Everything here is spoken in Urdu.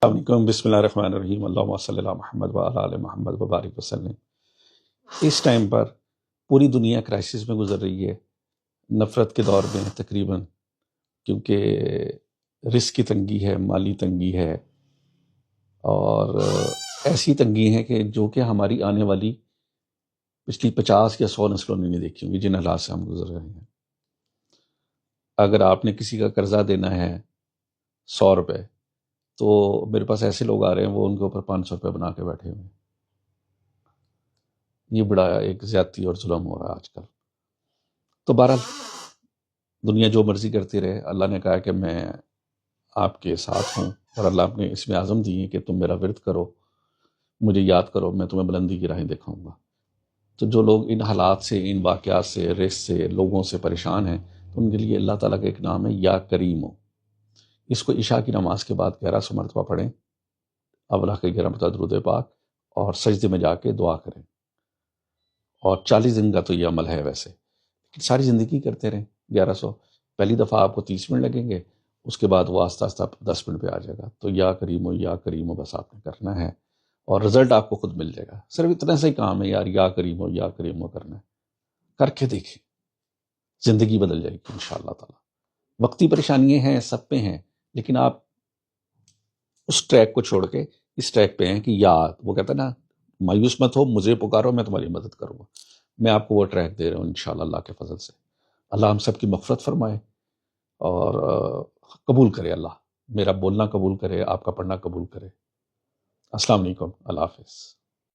السلام علیکم، بسم اللہ الرحمن الرحیم، اللہم صلی اللہ محمد وعلی آل محمد وبارک وسلم۔ اس ٹائم پر پوری دنیا کرائسس میں گزر رہی ہے، نفرت کے دور میں تقریباً، کیونکہ رزق کی تنگی ہے، مالی تنگی ہے، اور ایسی تنگی ہے کہ جو کہ ہماری آنے والی پچھلی 50 یا 100 نسلوں نے نہیں دیکھی ہوں گی، جن حالات سے ہم گزر رہے ہیں۔ اگر آپ نے کسی کا قرضہ دینا ہے 100 روپے، تو میرے پاس ایسے لوگ آ رہے ہیں وہ ان کے اوپر 500 روپے بنا کے بیٹھے ہوئے ہیں۔ یہ بڑا ایک زیادتی اور ظلم ہو رہا ہے آج کل۔ تو بہرحال دنیا جو مرضی کرتی رہے، اللہ نے کہا کہ میں آپ کے ساتھ ہوں، اور اللہ نے اس میں عزم دی ہے کہ تم میرا ورد کرو، مجھے یاد کرو، میں تمہیں بلندی کی راہیں دکھاؤں گا۔ تو جو لوگ ان حالات سے، ان واقعات سے، رزق سے، لوگوں سے پریشان ہیں، تو ان کے لیے اللہ تعالیٰ کا ایک نام ہے یا کریم ہو۔ اس کو عشاء کی نماز کے بعد 1100 مرتبہ پڑھیں، اللہ کے 11 مرتبہ درود پاک، اور سجدے میں جا کے دعا کریں۔ اور 40 دن کا تو یہ عمل ہے ویسے، لیکن ساری زندگی کرتے رہیں 1100۔ پہلی دفعہ آپ کو 30 منٹ لگیں گے، اس کے بعد وہ آہستہ آہستہ 10 منٹ پہ آ جائے گا۔ تو یا کریم ہو، یا کریم ہو، بس آپ نے کرنا ہے، اور رزلٹ آپ کو خود مل جائے گا۔ صرف اتنا سا ہی کام ہے یار، یا کریم ہو، یا کریم ہو کرنا ہے، کر کے دیکھیں، زندگی بدل جائے گی انشاءاللہ تعالی۔ وقتی پریشانیاں ہیں، سب پہ ہیں، لیکن آپ اس ٹریک کو چھوڑ کے اس ٹریک پہ ہیں کہ یاد، وہ کہتا ہے نا، مایوس مت ہو، مجھے پکارو، میں تمہاری مدد کروں گا۔ میں آپ کو وہ ٹریک دے رہا ہوں انشاءاللہ اللہ کے فضل سے۔ اللہ ہم سب کی مغفرت فرمائے، اور قبول کرے، اللہ میرا بولنا قبول کرے، آپ کا پڑھنا قبول کرے۔ السلام علیکم، اللہ حافظ۔